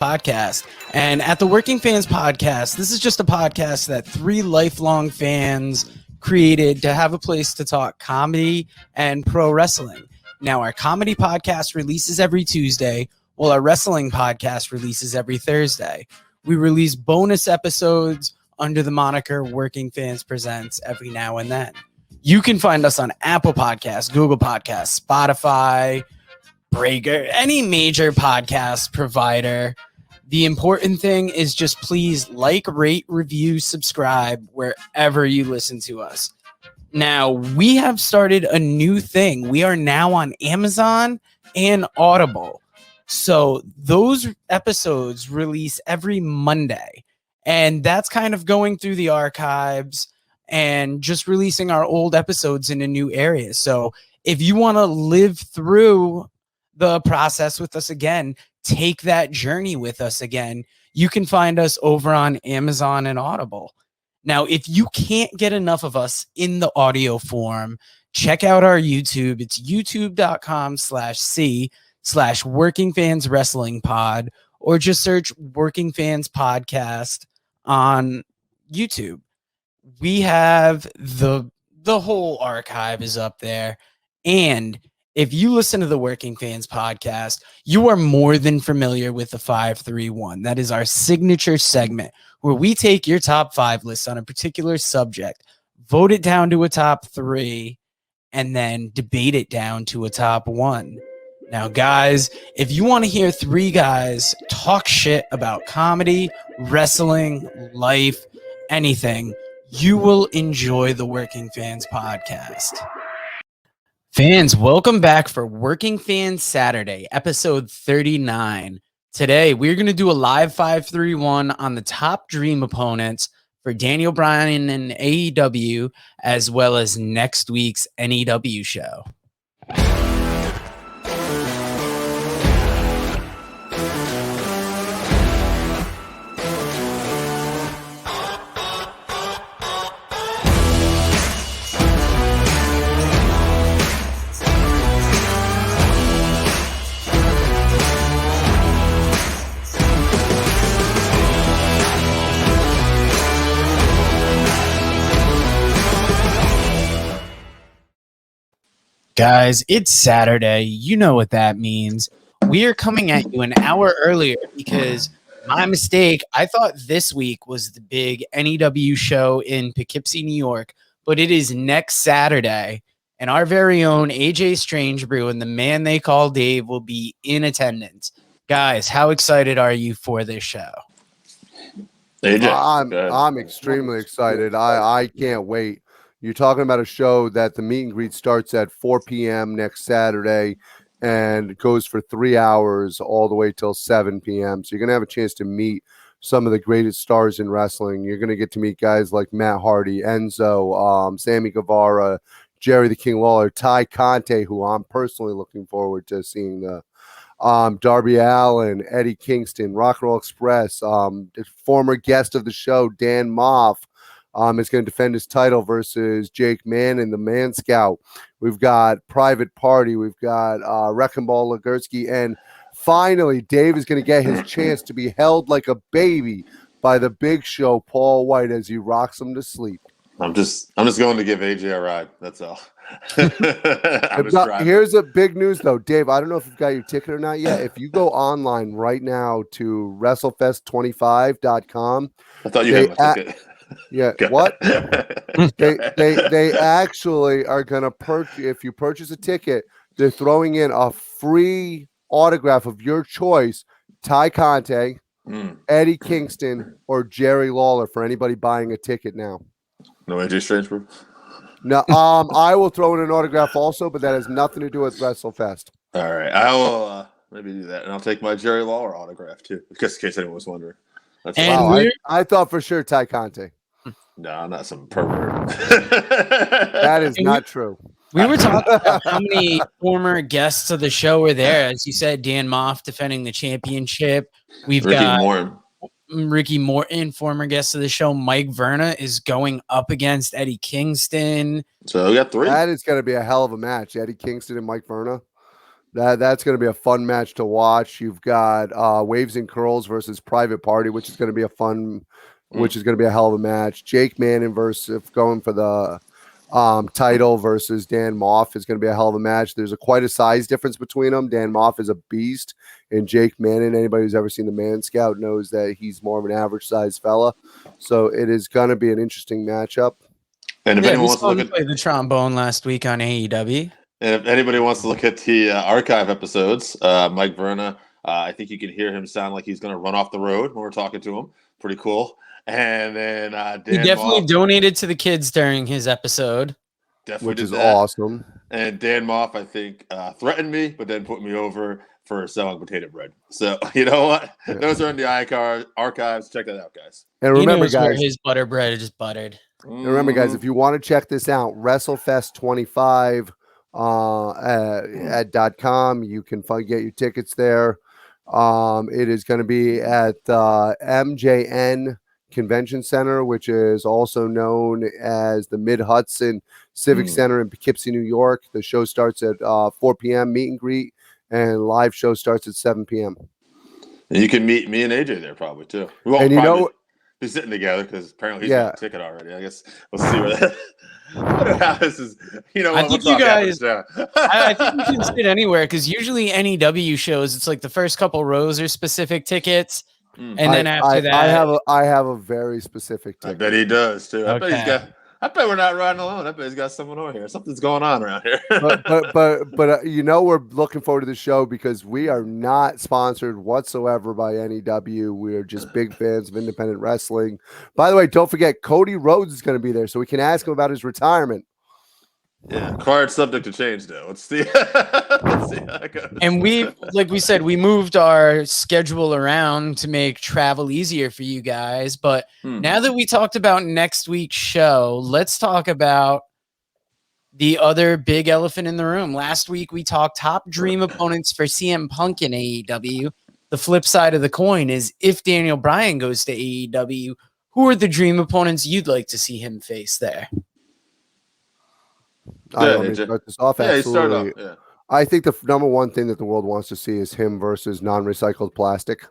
podcast. And at the Working Fans Podcast, this is just a podcast that three lifelong fans created to have a place to talk comedy and pro wrestling. Now, our comedy podcast releases every Tuesday, while our wrestling podcast releases every Thursday. We release bonus episodes under the moniker Working Fans Presents every now and then. You can find us on Apple Podcasts, Google Podcasts, Spotify, Breaker, any major podcast provider. The important thing is just please like, rate, review, subscribe wherever you listen to us. Now, we have started a new thing. We are now on Amazon and Audible. So those episodes release every Monday. And that's kind of going through the archives and just releasing our old episodes in a new area. So if you want to live through the process with us again, take that journey with us again, you can find us over on Amazon and Audible. Now, if you can't get enough of us in the audio form, check out our YouTube. It's youtube.com/C/Working Fans Wrestling Pod, or just search Working Fans Podcast on YouTube. We have the whole archive is up there. And if you listen to the Working Fans Podcast, you are more than familiar with the 531. That is our signature segment where we take your top 5 list on a particular subject, vote it down to a top 3, and then debate it down to a top 1. Now, guys, if you want to hear 3 guys talk shit about comedy, wrestling, life, anything, you will enjoy the Working Fans Podcast. Fans, welcome back for Working Fans Saturday, episode 39. Today, we're going to do a live 531 on the top dream opponents for Daniel Bryan and AEW, as well as next week's NEW show. Guys, it's Saturday. You know what that means. We are coming at you an hour earlier because my mistake. I thought this week was the big NEW show in Poughkeepsie, New York, but it is next Saturday, and our very own AJ Strangebrew and the man they call Dave will be in attendance. Guys, how excited are you for this show? I'm extremely excited. I can't wait. You're talking about a show that the meet and greet starts at 4 p.m. next Saturday and goes for 3 hours all the way till 7 p.m. So you're going to have a chance to meet some of the greatest stars in wrestling. You're going to get to meet guys like Matt Hardy, Enzo, Sammy Guevara, Jerry the King Lawler, Ty Conte, who I'm personally looking forward to seeing, the Darby Allin, Eddie Kingston, Rock and Roll Express, former guest of the show, Dan Moff, is going to defend his title versus Jake Mann, the Man Scout. We've got Private Party. We've got Wrecking Ball Legursky. And finally, Dave is going to get his chance to be held like a baby by the Big Show, Paul White, as he rocks him to sleep. I'm just going to give AJ a ride. That's all. Here's a big news, though. Dave, I don't know if you've got your ticket or not yet. If you go online right now to WrestleFest25.com. I thought you had my ticket. Yeah, what? they actually are going to purchase. If you purchase a ticket, they're throwing in a free autograph of your choice, Ty Conte, Eddie Kingston, or Jerry Lawler for anybody buying a ticket now. No AJ Strangebrew? No, I will throw in an autograph also, but that has nothing to do with WrestleFest. All right, I will maybe do that, and I'll take my Jerry Lawler autograph too, just in case anyone was wondering. I thought for sure Ty Conte. No, I'm not some pervert. That is not true. We were talking about how many former guests of the show were there. As you said, Dan Moff defending the championship. We've got Ricky Morton, former guest of the show. Mike Verna is going up against Eddie Kingston. So we got 3. That is going to be a hell of a match. Eddie Kingston and Mike Verna. That's going to be a fun match to watch. You've got Waves and Curls versus Private Party, which is going to be a hell of a match. Jake Manning versus going for the title versus Dan Moff is going to be a hell of a match. There's quite a size difference between them. Dan Moff is a beast, and Jake Manning, anybody who's ever seen the Man Scout knows that he's more of an average size fella. So it is going to be an interesting matchup. And if anyone wants to look at the trombone last week on AEW. And if anybody wants to look at the archive episodes, Mike Verna, I think you can hear him sound like he's going to run off the road when we're talking to him. Pretty cool. And then Dan he definitely Moff, donated to the kids during his episode. Which is awesome. And Dan Moff, I think, threatened me, but then put me over for selling potato bread. So, you know what? Yeah. Those are in the archives. Check that out, guys. And remember, guys, his butter bread is buttered. And remember, guys, if you want to check this out, WrestleFest 25 at .com, you can get your tickets there. It is going to be at MJN Convention Center, which is also known as the Mid-Hudson Civic Center in Poughkeepsie, New York. The show starts at 4 p.m. meet and greet, and live show starts at 7 p.m. And you can meet me and AJ there probably too. We won't be sitting together because apparently he's got a ticket already. I guess we'll see where that. How this is, I think you guys. I think you can sit anywhere because usually NEW shows, it's like the first couple rows are specific tickets. And then after that, I have a very specific ticket. I bet he does too. Okay. I bet we're not riding alone. I bet he's got someone over here. Something's going on around here. but we're looking forward to the show because we are not sponsored whatsoever by NEW. We are just big fans of independent wrestling. By the way, don't forget Cody Rhodes is going to be there, so we can ask him about his retirement. Yeah, card subject to change though. Let's see how it goes. And like we said, we moved our schedule around to make travel easier for you guys. But now that we talked about next week's show, let's talk about the other big elephant in the room. Last week we talked top dream opponents for CM Punk in AEW. The flip side of the coin is if Daniel Bryan goes to AEW, who are the dream opponents you'd like to see him face there? I want to start this off. Absolutely. Yeah. I think the number one thing that the world wants to see is him versus non-recycled plastic.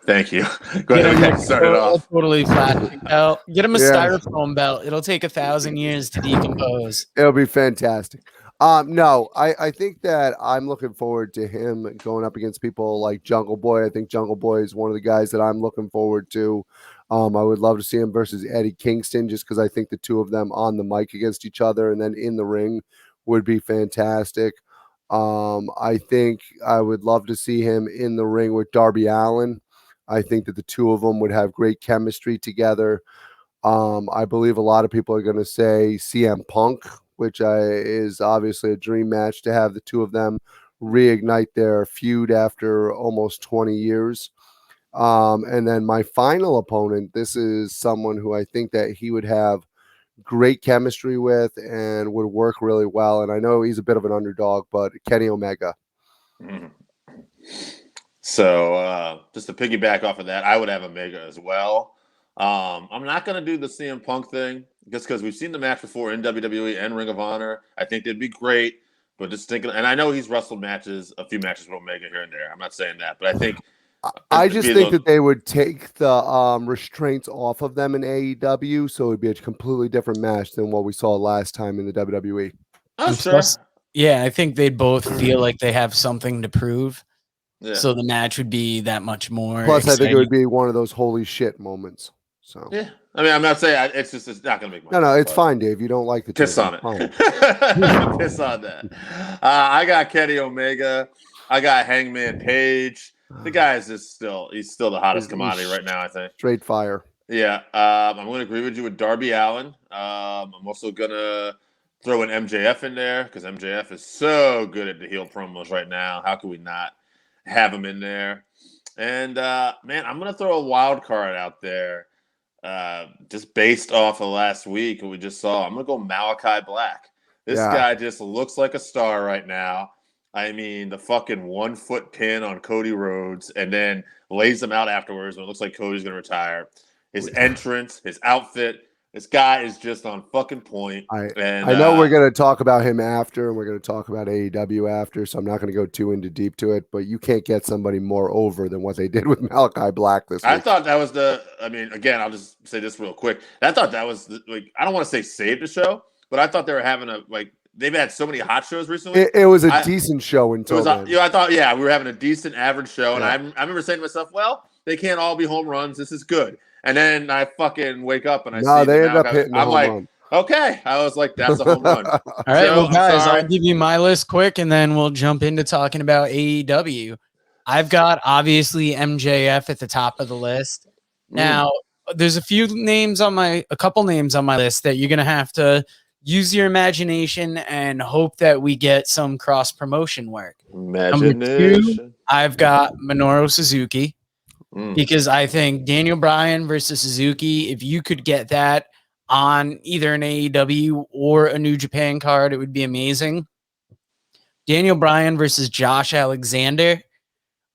Thank you. Go ahead. Start it off. Totally plastic belt. Get him a styrofoam belt. It'll take 1,000 years to decompose. It'll be fantastic. No, I think that I'm looking forward to him going up against people like Jungle Boy. I think Jungle Boy is one of the guys that I'm looking forward to. I would love to see him versus Eddie Kingston just because I think the two of them on the mic against each other and then in the ring would be fantastic. I think I would love to see him in the ring with Darby Allin. I think that the two of them would have great chemistry together. I believe a lot of people are going to say CM Punk, which is obviously a dream match to have the two of them reignite their feud after almost 20 years. And then my final opponent, this is someone who I think that he would have great chemistry with and would work really well. And I know he's a bit of an underdog, but Kenny Omega. So just to piggyback off of that, I would have Omega as well. I'm not going to do the CM Punk thing just because we've seen the match before in WWE and Ring of Honor. I think they'd be great, but just thinking, and I know he's wrestled a few matches with Omega here and there. I'm not saying that, but I think I just think that they would take the restraints off of them in AEW, so it would be a completely different match than what we saw last time in the WWE. Oh, sure. Yeah, I think they'd both feel like they have something to prove. Yeah. So the match would be that much more. Plus, exciting. I think it would be one of those holy shit moments. So yeah, I mean, I'm not saying it's not going to make money. No, it's fine, Dave. You don't like the piss on it. Piss on that. I got Kenny Omega. I got Hangman Page. The guy is he's still the hottest commodity right now, I think. Straight fire. Yeah. I'm going to agree with you with Darby Allin. I'm also going to throw an MJF in there because MJF is so good at the heel promos right now. How can we not have him in there? And, man, I'm going to throw a wild card out there just based off of last week what we just saw. I'm going to go Malachi Black. This guy just looks like a star right now. I mean, the fucking 1 foot pin on Cody Rhodes and then lays him out afterwards when it looks like Cody's going to retire. His entrance, his outfit, This guy is just on fucking point. I know we're going to talk about him after, and we're going to talk about AEW after, so I'm not going to go too deep to it, but you can't get somebody more over than what they did with Malachi Black this week. I thought that was again, I'll just say this real quick. I thought that was I don't want to say saved the show, but I thought they were having they've had so many hot shows recently. It was a decent show until then. I thought, we were having a decent average show, and I remember saying to myself, well, they can't all be home runs. This is good. And then I fucking wake up and I see they end up hitting a home run. Okay. I was like, that's a home run. All right, well, guys, I'll give you my list quick, and then we'll jump into talking about AEW. I've got, obviously, MJF at the top of the list. Now, there's a couple names on my list that you're going to have to use your imagination and hope that we get some cross-promotion work. Number 2, I've got Minoru Suzuki. Because I think Daniel Bryan versus Suzuki, if you could get that on either an AEW or a New Japan card, it would be amazing. Daniel Bryan versus Josh Alexander,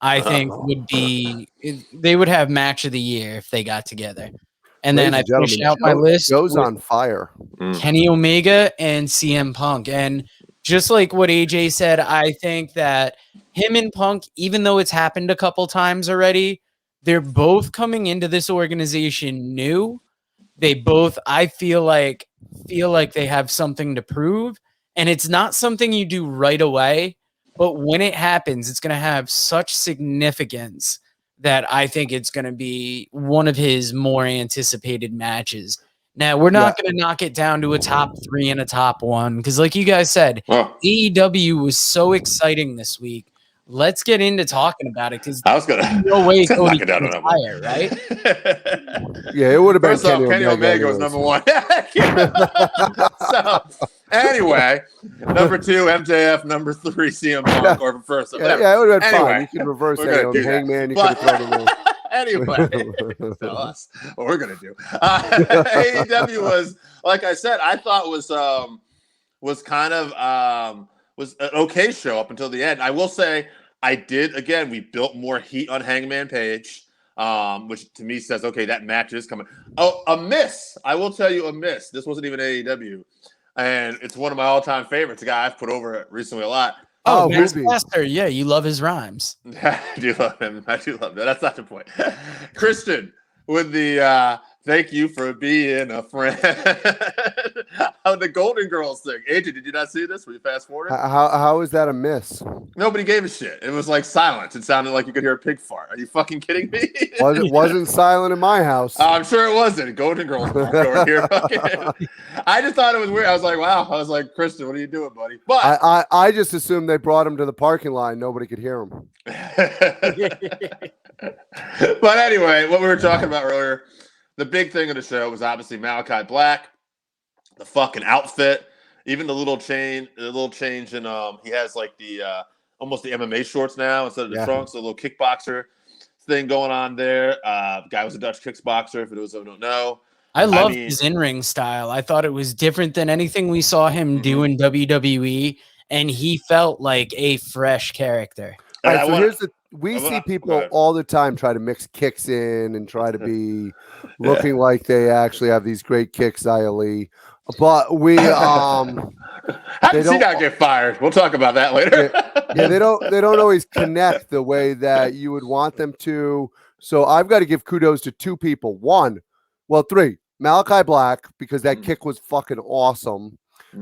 I think they would have match of the year if they got together. And then I finished out my list. Goes on fire. Kenny Omega and CM Punk. And just like what AJ said, I think that him and Punk, even though it's happened a couple times already, they're both coming into this organization new. They both, I feel like they have something to prove. And it's not something you do right away, but when it happens, it's going to have such significance that I think it's going to be one of his more anticipated matches. Now, we're not going to knock it down to a top 3 and a top 1, because like you guys said, AEW was so exciting this week. Let's get into talking about it, because I was gonna no way Cody can retire, right? Yeah, it would have been Kenny Omega was number 1. So anyway, number 2 MJF, number 3 CM Punk, or first. It would have been fine. You can reverse that. Hangman, you could have thrown him in. Anyway, tell us what we're gonna do. AEW was, like I said, I thought was kind of was an okay show up until the end. I will say we built more heat on Hangman Page, which to me says, okay, that match is coming. Oh, a miss. I will tell you a miss. This wasn't even AEW, and it's one of my all-time favorites. A guy I've put over recently a lot. Oh, Master. Yeah, you love his rhmes. I do love him. I do love that. That's not the point. Christian with the thank you for being a friend. How the Golden Girls thing. AJ, did you not see this? Were you fast forwarding? How is that a miss? Nobody gave a shit. It was like silence. It sounded like you could hear a pig fart. Are you fucking kidding me? Wasn't silent in my house. I'm sure it wasn't. Golden Girls over here. I just thought it was weird. I was like, wow. I was like, Kristen, what are you doing, buddy? But I just assumed they brought him to the parking lot. Nobody could hear him. But anyway, what we were talking about earlier, the big thing of the show was obviously Malachi Black, the fucking outfit, even the little change in he has like the almost the MMA shorts now instead of the trunks, a little kickboxer thing going on there. Guy was a Dutch kickboxer, for those who don't know. I love his in-ring style. I thought it was different than anything we saw him do in WWE, and he felt like a fresh character. All right, so we see people all the time try to mix kicks in and try to be looking like they actually have these great kicks, Ali. But we how does he not get fired? We'll talk about that later. They don't always connect the way that you would want them to. So I've got to give kudos to 2 people. 3. Malachi Black, because that kick was fucking awesome.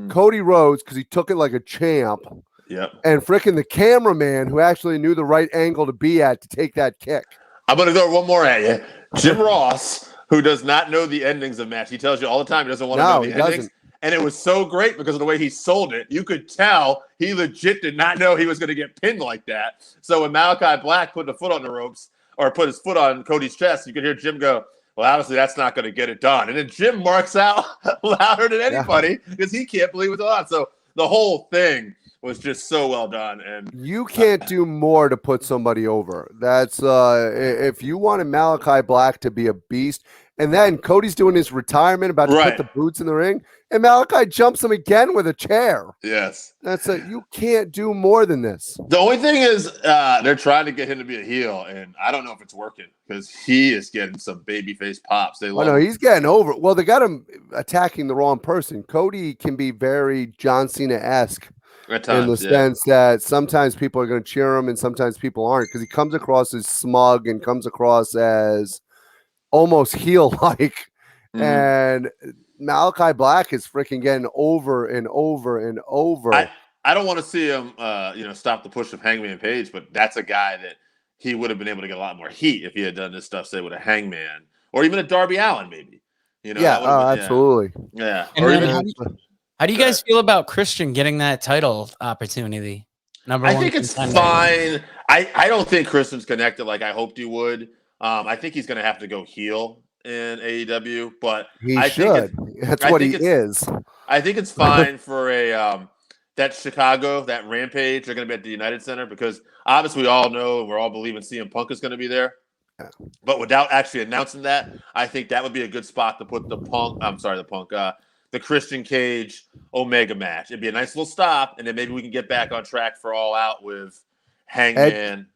Cody Rhodes, because he took it like a champ. Yep. And frickin' the cameraman who actually knew the right angle to be at to take that kick. I'm going to throw one more at you. Jim Ross, who does not know the endings of match. He tells you all the time he doesn't want to know the endings. And it was so great because of the way he sold it. You could tell he legit did not know he was going to get pinned like that. So when Malachi Black put the foot on the ropes or put his foot on Cody's chest, you could hear Jim go, well, obviously that's not going to get it done. And then Jim marks out louder than anybody because he can't believe it's on. So the whole thing was just so well done, and you can't do more to put somebody over. That's if you wanted Malachi Black to be a beast, And then Cody's doing his retirement, about to put the boots in the ring, and Malachi jumps him again with a chair. Yes. You can't do more than this. The only thing is they're trying to get him to be a heel, and I don't know if it's working because he is getting some babyface pops. They love him. He's getting over it. Well, they got him attacking the wrong person. Cody can be very John Cena-esque in the sense that sometimes people are going to cheer him and sometimes people aren't, because he comes across as smug and comes across as almost heel-like. And Malachi Black is freaking getting over and over and over. I don't want to see him, stop the push of Hangman Page, but that's a guy that he would have been able to get a lot more heat if he had done this stuff, say, with a Hangman or even a Darby Allin, maybe. Absolutely. Yeah. Or even, how do you guys feel about Christian getting that title opportunity? I think it's fine. I don't think Christian's connected like I hoped he would. I think he's going to have to go heel in AEW, but he should. That's what he is. I think it's fine for that Chicago, that Rampage. They're going to be at the United Center because obviously we all know, we're all believing CM Punk is going to be there. Yeah. But without actually announcing that, I think that would be a good spot to put the Christian Cage Omega match. It'd be a nice little stop, and then maybe we can get back on track for All Out with Hangman.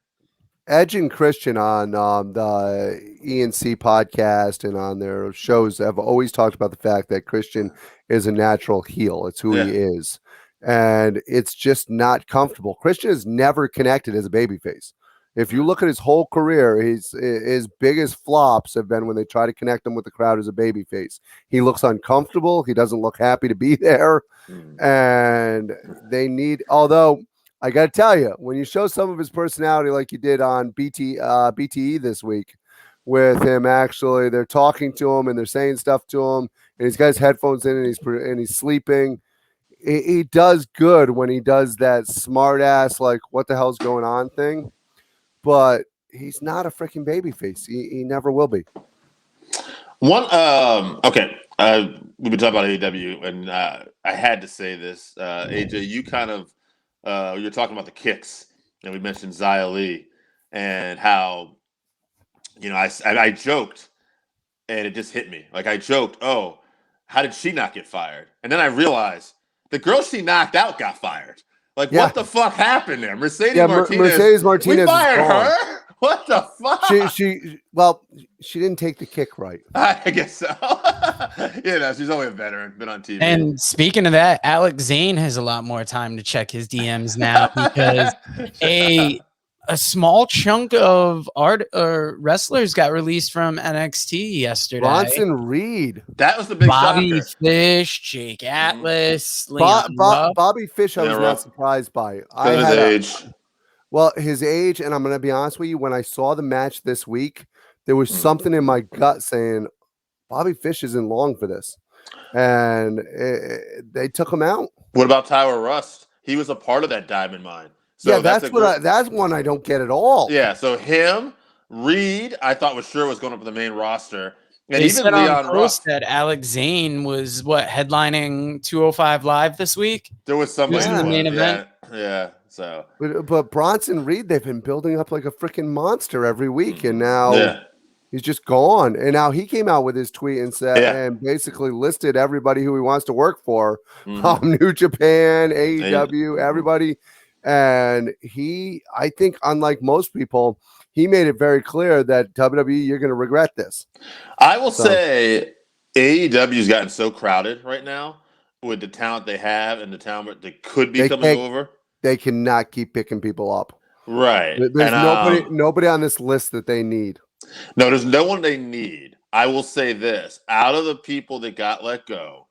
Edge and Christian on the ENC podcast and on their shows have always talked about the fact that Christian is a natural heel. It's who he is. And it's just not comfortable. Christian is never connected as a babyface. If you look at his whole career, his biggest flops have been when they try to connect him with the crowd as a babyface. He looks uncomfortable. He doesn't look happy to be there. And they need, although I got to tell you, when you show some of his personality like you did on BTE this week, with him actually, they're talking to him and they're saying stuff to him, and he's got his headphones in and he's sleeping. He does good when he does that smart ass, like, what the hell's going on thing. But he's not a freaking babyface. He never will be. We've been talking about AEW, and I had to say this. AJ, you kind of, you're talking about the kicks, and we mentioned Xia Li and how, I joked, and it just hit me. Like, I joked, oh, how did she not get fired? And then I realized the girl she knocked out got fired. Like, what the fuck happened there? Mercedes Martinez. We fired her? What the fuck? She didn't take the kick right. I guess so. She's only a veteran, been on TV. And speaking of that, Alex Zane has a lot more time to check his DMs now because a small chunk of wrestlers got released from NXT yesterday. Bronson Reed. That was the big Bobby shocker. Fish, Jake Atlas, Bobby Fish, I was not surprised by. His age. Well, his age, and I'm going to be honest with you, when I saw the match this week, there was something in my gut saying, Bobby Fish isn't long for this. And they took him out. What about Tyler Rust? He was a part of that Diamond Mine. So that's one I don't get at all. Yeah, so him, Reed, I thought was going up to the main roster. And they even said Leon on Rust that Alex Zane was headlining 205 Live this week. There was somebody in the main event. Yeah. So, but Bronson Reed, they've been building up like a freaking monster every week, and now he's just gone. And now he came out with his tweet and said, and basically listed everybody who he wants to work for: New Japan, AEW, everybody. And I think, unlike most people, he made it very clear that WWE, you're going to regret this. I will say AEW's gotten so crowded right now with the talent they have and the talent that could be coming over. They cannot keep picking people up. Right. There's nobody on this list that they need. No, there's no one they need. I will say this. Out of the people that got let go,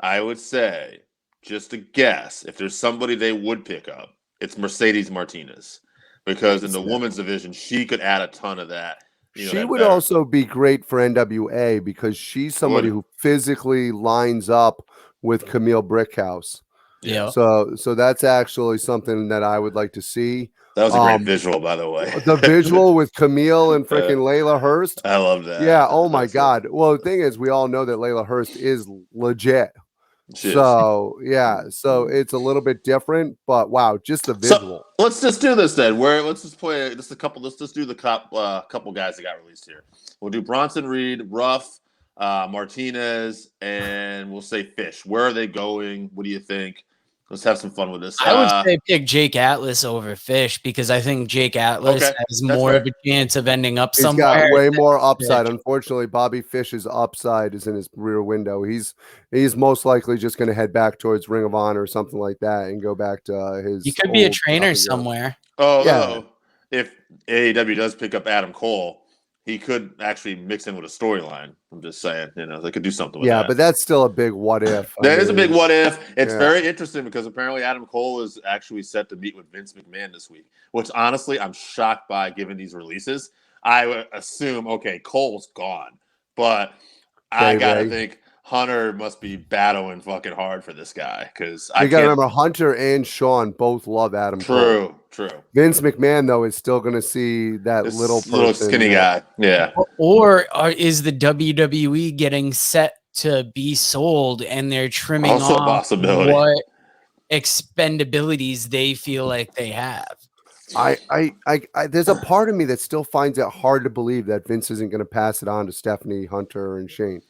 I would say, just a guess, if there's somebody they would pick up, it's Mercedes Martinez. Because in the women's division, she could add a ton of that. She would also be great for NWA because she's somebody who physically lines up with Camille Brickhouse. Yeah. So that's actually something that I would like to see. That was a great visual, by the way. The visual with Camille and freaking Layla Hurst. I love that. Yeah. Oh my God. Well, the thing is, we all know that Layla Hurst is legit. So it's a little bit different, but wow, just the visual. So let's just do this then. Let's just play just a couple. Let's just do the couple guys that got released here. We'll do Bronson Reed, Ruff, Martinez, and we'll say Fish. Where are they going? What do you think? Let's have some fun with this. I would say pick Jake Atlas over Fish because I think Jake Atlas Okay, has that's more fair. of a chance of ending up He's somewhere. got way more Fish. upside. Unfortunately, Bobby Fish's upside is in his rear window. He's most likely just going to head back towards Ring of Honor or something like that and go back to his. He could be a old trainer stomping ground. somewhere. Although, if AEW does pick up Adam Cole, he could actually mix in with a storyline. I'm just saying, they could do something with that. Yeah, but that's still a big what if. That is a big what if. It's Yeah. very interesting because apparently Adam Cole is actually set to meet with Vince McMahon this week, which honestly I'm shocked by given these releases. I would assume, okay, Cole's gone, but I gotta think Hunter must be battling fucking hard for this guy because you gotta remember Hunter and Sean both love Adam Cole. True. Vince McMahon though is still going to see that This little skinny guy. Yeah. Or is the WWE getting set to be sold and they're trimming Also a off possibility. what expendabilities they feel like they have? I there's a part of me that still finds it hard to believe that Vince isn't going to pass it on to Stephanie, Hunter, and Shane.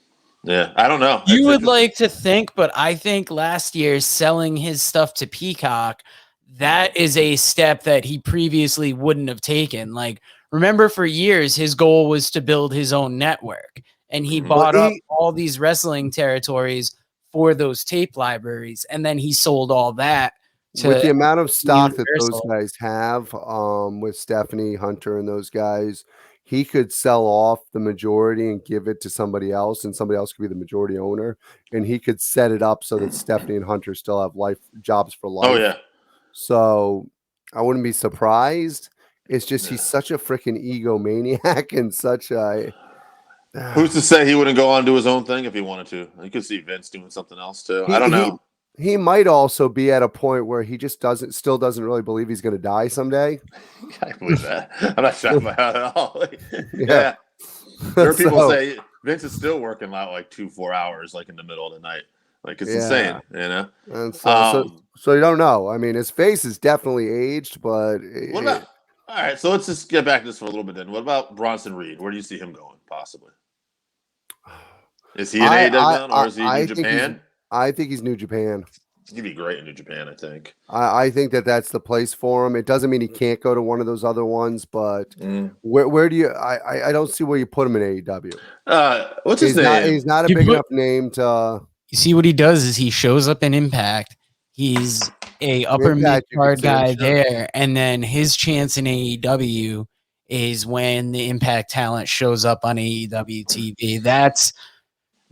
Yeah, I don't know. You would like to think, but I think last year selling his stuff to Peacock, that is a step that he previously wouldn't have taken. Like, remember for years, his goal was to build his own network, and he bought up all these wrestling territories for those tape libraries, and then he sold all that. With the amount of stock that Universal. those guys have, with Stephanie, Hunter, and those guys, he could sell off the majority and give it to somebody else, and somebody else could be the majority owner, and he could set it up so that Stephanie and Hunter still have jobs for life. Oh yeah. So I wouldn't be surprised. It's just he's such a freaking egomaniac and such a. Who's to say he wouldn't go on and do his own thing if he wanted to? You could see Vince doing something else too. I don't know. He might also be at a point where he just still doesn't really believe he's going to die someday. I believe that. I'm not shocked by that at all. Yeah. There are people say Vince is still working out like 2-4 hours, like in the middle of the night. Like it's insane, And so you don't know. I mean, his face is definitely aged, but what about? All right, so let's just get back to this for a little bit. Then, what about Bronson Reed? Where do you see him going? Possibly. Is he in AEW or is he in New Japan? I think he's New Japan. He'd be great in New Japan, I think. I think that's the place for him. It doesn't mean he can't go to one of those other ones, but where do you? I don't see where you put him in AEW. What's his name? He's not a big enough name to. You see what he does is he shows up in Impact. He's a upper mid card guy there, and then his chance in AEW is when the Impact talent shows up on AEW TV.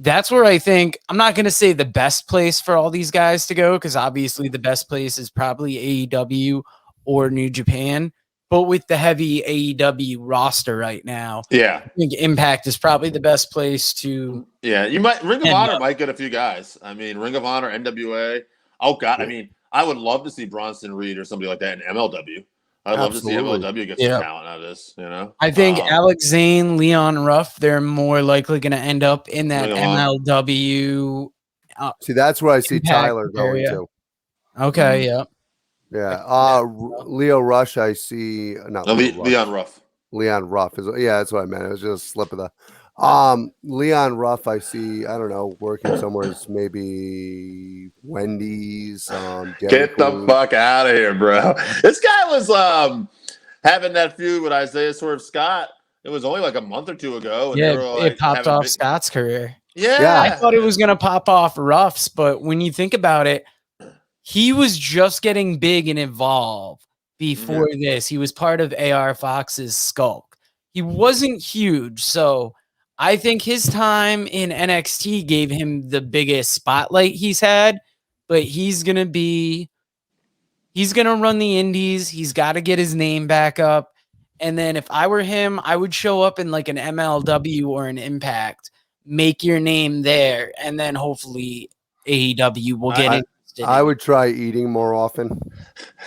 That's where I think, I'm not going to say the best place for all these guys to go, because obviously the best place is probably AEW or New Japan. But with the heavy AEW roster right now, I think Impact is probably the best place to. Yeah, you might. Ring of Honor might get a few guys. I mean, Ring of Honor, NWA. Oh God, I mean, I would love to see Bronson Reed or somebody like that in MLW. I'd love to see MLW get some talent out of this. I think Alex Zane, Leon Ruff, they're more likely going to end up in that MLW. See, that's where I see Tyler going to. Okay, yeah. Leo Rush, I see. Leon Ruff. Leon Ruff is that's what I meant. It was just a slip of the. Leon Ruff, I see. I don't know, working somewhere maybe Wendy's. Get the fuck out of here, bro. This guy was having that feud with Isaiah Swerve Scott. It was only like a month or two ago. And it popped off Scott's career. Yeah, I thought it was gonna pop off Ruff's, but when you think about it, he was just getting big and involved before this. He was part of AR Fox's Skulk. He wasn't huge, so I think his time in NXT gave him the biggest spotlight he's had, but he's going to run the indies. He's got to get his name back up. And then if I were him, I would show up in like an MLW or an Impact, make your name there, and then hopefully AEW will get interested. I would try eating more often.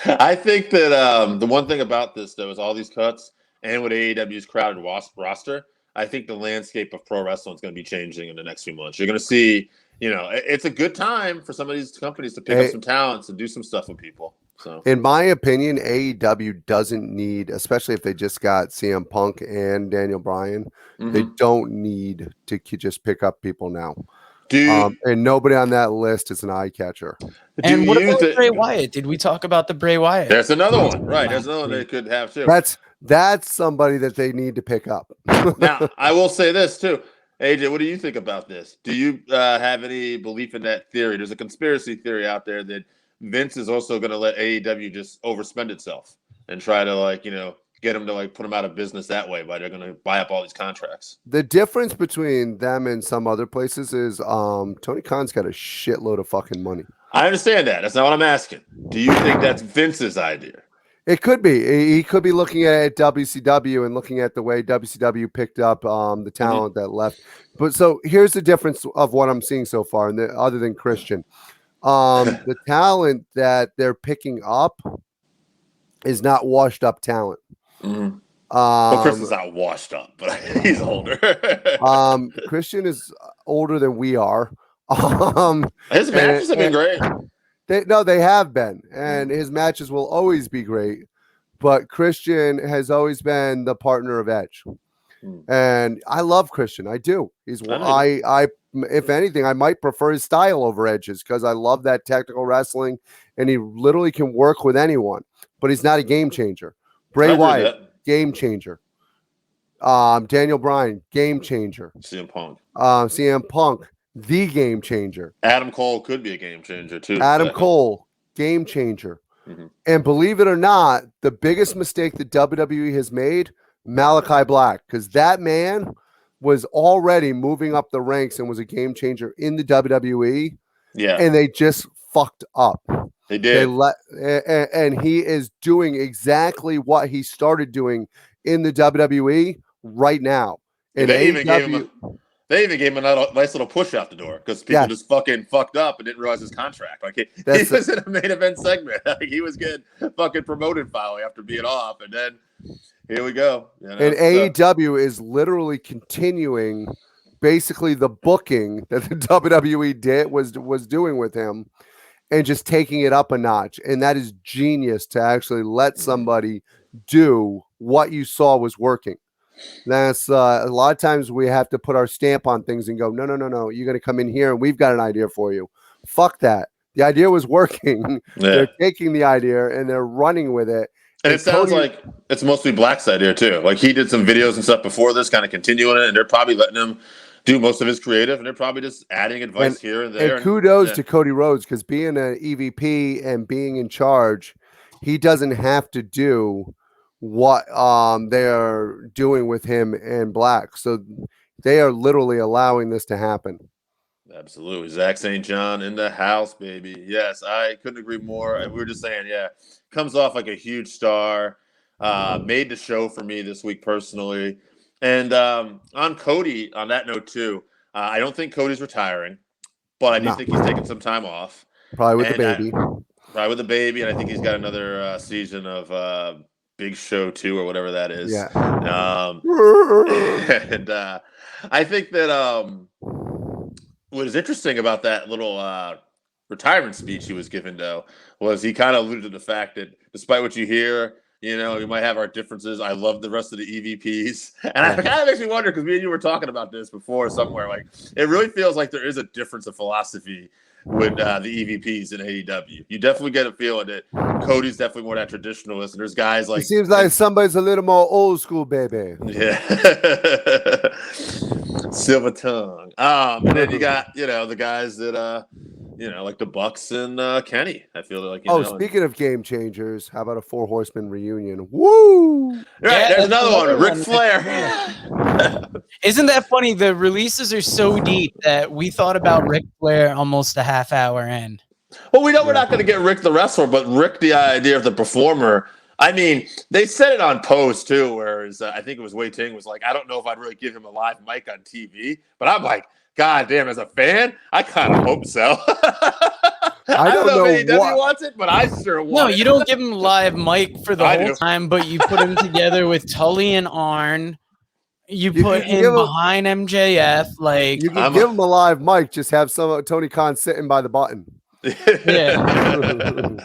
I think that the one thing about this, though, is all these cuts and with AEW's crowded roster, I think the landscape of pro wrestling is going to be changing in the next few months. You're going to see, it's a good time for some of these companies to pick up some talents and do some stuff with people. So, in my opinion, AEW doesn't need, especially if they just got CM Punk and Daniel Bryan, they don't need to just pick up people now. And nobody on that list is an eye catcher. And what about Bray Wyatt? Did we talk about the Bray Wyatt? There's another one, right? There's another one they could have too. That's somebody that they need to pick up. Now, I will say this too. AJ, what do you think about this? Do you have any belief in that theory? There's a conspiracy theory out there that Vince is also going to let AEW just overspend itself and try to get them to put them out of business that way, by they're going to buy up all these contracts. The difference between them and some other places is Tony Khan's got a shitload of fucking money. I understand that. That's not what I'm asking. Do you think that's Vince's idea? It could be. He could be looking at WCW and looking at the way WCW picked up the talent that left. But so here's the difference of what I'm seeing so far, and other than Christian, the talent that they're picking up is not washed up talent. Well, Chris is not washed up, but he's older. Christian is older than we are. His matches have been great. They have been, and his matches will always be great. But Christian has always been the partner of Edge, and I love Christian. I do. If anything, I might prefer his style over Edge's because I love that technical wrestling, and he literally can work with anyone. But he's not a game changer. Bray Wyatt, game changer. Daniel Bryan, game changer. CM Punk, the game changer. Adam Cole could be a game changer too. Adam Cole, game changer. And believe it or not, the biggest mistake that WWE has made, Malachi Black, because that man was already moving up the ranks and was a game changer in the WWE. Yeah. And they just fucked up. They did. And he is doing exactly what he started doing in the WWE right now. And they even gave him a nice little push out the door because people just fucking fucked up and didn't realize his contract. He was in a main event segment. He was getting fucking promoted finally after being off, and then here we go. And AEW is literally continuing basically the booking that the WWE was doing with him, and just taking it up a notch. And that is genius to actually let somebody do what you saw was working. That's a lot of times we have to put our stamp on things and go, no, you're going to come in here and we've got an idea for you. Fuck that. The idea was working. They're taking the idea and they're running with it. And it sounds like it's mostly Black's idea too. Like he did some videos and stuff before this, kind of continuing it, and they're probably letting him do most of his creative, and they're probably just adding advice here and there. And kudos to Cody Rhodes, because being an EVP and being in charge, he doesn't have to do what they're doing with him and Black. So they are literally allowing this to happen. Absolutely. Zach St. John in the house, baby. Yes, I couldn't agree more. We were just saying, comes off like a huge star. Made the show for me this week personally. And on Cody, on that note too, I don't think Cody's retiring, but I do think he's taking some time off. Probably with the baby. And I think he's got another season of Big Show 2 or whatever that is. Yeah. And I think that what is interesting about that little retirement speech he was given, though, was he kind of alluded to the fact that despite what you hear, we might have our differences. I love the rest of the EVPs. And it kind of makes me wonder, because me and you were talking about this before somewhere, like it really feels like there is a difference of philosophy with the EVPs in AEW. You definitely get a feeling that Cody's definitely more that traditionalist, and there's guys like... It seems like somebody's a little more old school, baby. Yeah. Silver tongue. And then you got, the guys that... like the Bucks and Kenny. I feel like. Speaking of game changers, how about a 4 Horsemen reunion? Woo! Right, there's another one. Ric Flair. Isn't that funny? The releases are so deep that we thought about Ric Flair almost a half hour in. Well, we know we're not going to get Rick the wrestler, but Rick the idea of the performer. I mean, they said it on post too, whereas I think it was Wei Ting was like, I don't know if I'd really give him a live mic on TV, but I'm like, God damn, as a fan, I kind of hope so. I don't know if AEW wants it, but I sure want it. No, you don't give him live mic for the whole time, but you put him together with Tully and Arn. You put him behind MJF. Like, you can give him a live mic, just have some Tony Khan sitting by the button. Yeah.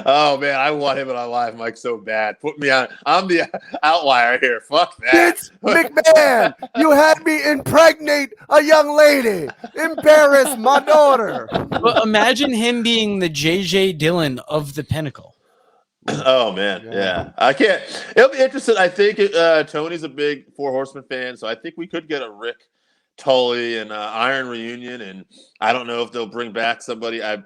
Oh man, I want him on Live Mike so bad. Put me on. I'm the outlier here. Fuck that. Vince McMahon, you had me impregnate a young lady. Embarrass my daughter. But imagine him being the J.J. Dillon of the Pinnacle. Oh man, yeah. I can't. It'll be interesting. I think Tony's a big Four Horsemen fan, so I think we could get a Rick Tully and Iron reunion. And I don't know if they'll bring back somebody. I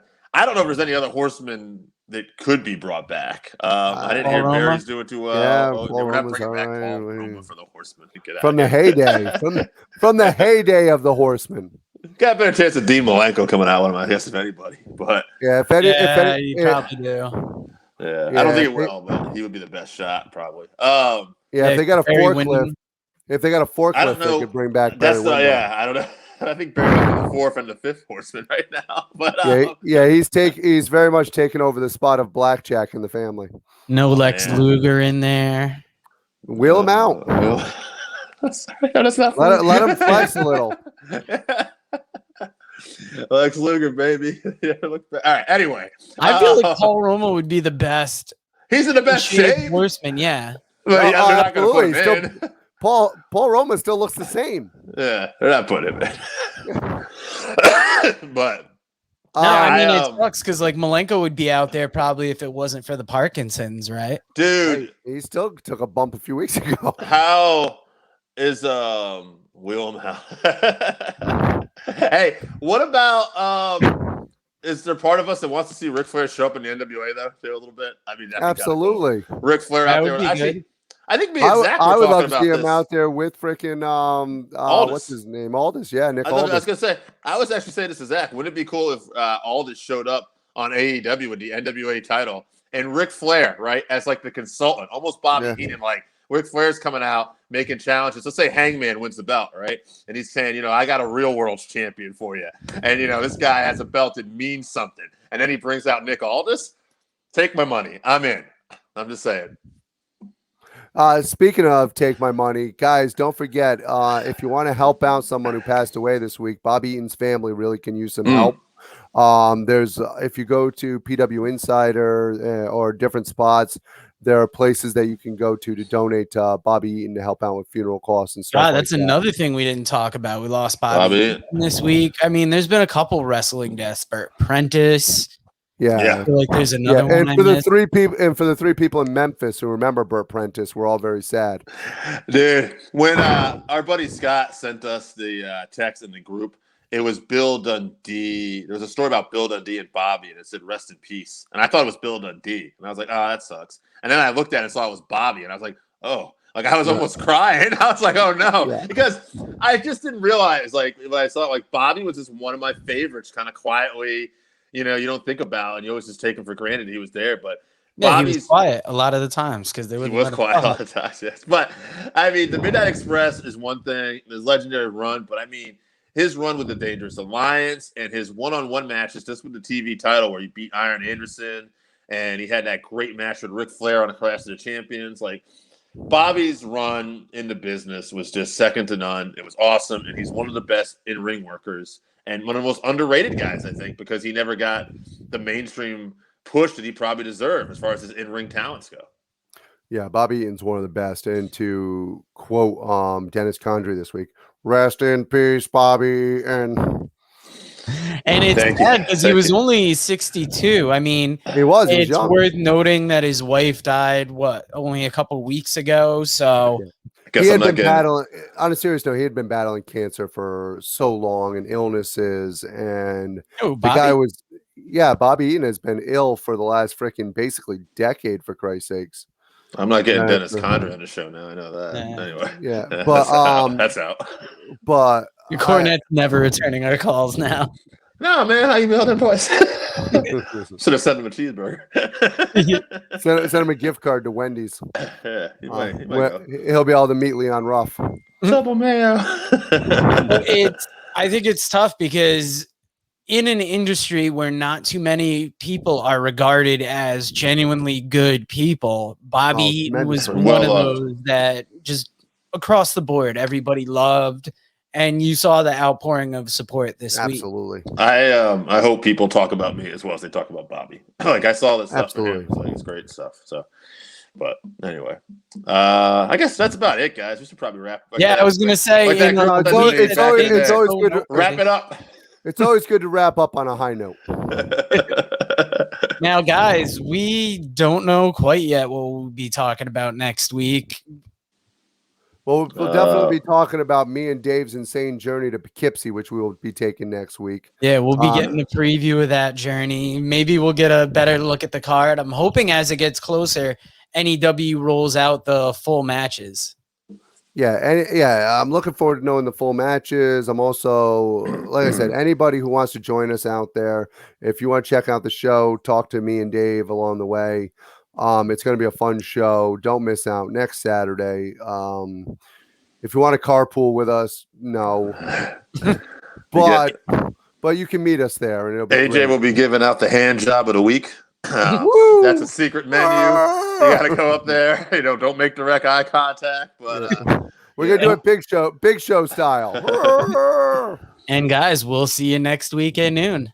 don't know if there's any other Horsemen that could be brought back. I didn't hear Roma? Barry's doing too well. Yeah, We're not Paul bringing back Roma's Paul all right. Roma for the Horsemen. Get out From the of here. heyday, from the heyday of the Horsemen. Got a better chance of Dean Malenko coming out with him, I guess, if anybody. But Yeah, You probably do. yeah, Yeah, I don't think it if will, but he would be the best shot, probably. if they got a Barry forklift, Windham. if they got a I forklift, don't know. they could bring back That's Barry Windham. yeah. I don't know. I think Barry's the fourth and the fifth Horseman right now. But He's very much taken over the spot of Blackjack in the family. No Lex man. Luger in there. Wheel him out. Sorry, that's not Let him flex a little. Lex Luger, baby. Yeah, look back. All right. Anyway, I feel like Paul Roma would be the best. he's in the best shape. Horseman, yeah. But yeah, they're not going to put him absolutely. in. Paul Roma still looks the same. Yeah, they're not putting him in. But No, I mean I, it sucks because like Malenko would be out there probably if it wasn't for the Parkinson's, right? dude, He still took a bump a few weeks ago. how is Willem? Hey, what about is there part of us that wants to see Ric Flair show up in the NWA though, too, a little bit? I mean, that'd be kinda cool. Absolutely. Ric Flair That out would there. be Actually, good. I think me and Zach were I would talking love to about see this. him out there with freaking Aldis. what's his name? Aldis, yeah, Nick I was Aldis. gonna say, I was actually saying this to Zach. Wouldn't it be cool if Aldis showed up on AEW with the NWA title and Ric Flair, right, as like the consultant, almost Bobby Yeah. Heenan, like Ric Flair's coming out making challenges. Let's say Hangman wins the belt, right, and he's saying, I got a real world's champion for you, and this guy has a belt that means something, and then he brings out Nick Aldis. Take my money, I'm in. I'm just saying. Speaking of take my money, guys, don't forget if you want to help out someone who passed away this week, Bobby Eaton's family really can use some help. There's if you go to PW Insider or different spots, there are places that you can go to donate to Bobby Eaton to help out with funeral costs and stuff. That's another thing we didn't talk about. We lost Bobby Eaton this week. I mean, there's been a couple wrestling deaths. Bert Prentice. Yeah. I feel like there's another one. And for the three people in Memphis who remember Bert Prentice, we're all very sad. Dude, when our buddy Scott sent us the text in the group, it was Bill Dundee. There was a story about Bill Dundee and Bobby, and it said "Rest in peace." And I thought it was Bill Dundee, and I was like, "Oh, that sucks." And then I looked at it and saw it was Bobby, and I was like, "Oh." Like I was almost crying. I was like, "Oh no," because I just didn't realize. Like when I saw it, like Bobby was just one of my favorites, kind of quietly. You don't think about, and you always just take him for granted he was there. But he was quiet a lot of the times because he was quiet a lot of the times. Yes, but I mean, the Midnight Express is one thing. His legendary run, but I mean, his run with the Dangerous Alliance and his one-on-one matches just with the TV title where he beat Iron Anderson, and he had that great match with Ric Flair on the Clash of the Champions. Like Bobby's run in the business was just second to none. It was awesome, and he's one of the best in-ring workers. And one of the most underrated guys, I think, because he never got the mainstream push that he probably deserved as far as his in-ring talents go. Yeah, Bobby Eaton's one of the best. And to quote Dennis Condrey this week, rest in peace, Bobby. And it's sad because he was only 62. I mean, he was it's young. worth noting that his wife died, only a couple weeks ago. So he had been battling, on a serious note, he had been battling cancer for so long and illnesses. And the guy was, Bobby Eaton has been ill for the last freaking basically decade, for Christ's sakes. I'm not getting Dennis Condrey on the show now. I know that. Anyway. Yeah. But that's out. But Cornette's never returning our calls now. No, man, I emailed him twice. Should have sent him a cheeseburger. Send him a gift card to Wendy's. Yeah, he might go. He'll be able to meet Leon Ruff. Trouble mayo. I think it's tough because in an industry where not too many people are regarded as genuinely good people, Bobby Eaton was one of those that just across the board everybody loved. and you saw the outpouring of support this week. Absolutely. I hope people talk about me as well as they talk about Bobby. Like I saw this stuff for him. Absolutely. It's great stuff. So, but anyway, I guess that's about it, guys. We should probably wrap. I was gonna say, like that group it's of always, meetings it's back always, in the it's day. always good to Wrap it up. It's always good to wrap up on a high note. Now, guys, we don't know quite yet what we'll be talking about next week. Well, we'll definitely be talking about me and Dave's insane journey to Poughkeepsie, which we will be taking next week. Yeah, we'll be getting a preview of that journey. Maybe we'll get a better look at the card. I'm hoping as it gets closer, NEW rolls out the full matches. Yeah, I'm looking forward to knowing the full matches. I'm also, like I said, anybody who wants to join us out there, if you want to check out the show, talk to me and Dave along the way. It's going to be a fun show. Don't miss out next Saturday. If you want to carpool with us, no, but you can meet us there, and it'll be AJ great. will be giving out the hand job of the week. That's a secret menu. You got to go up there. Don't make direct eye contact. But we're gonna do it big show style. And guys, we'll see you next week at noon.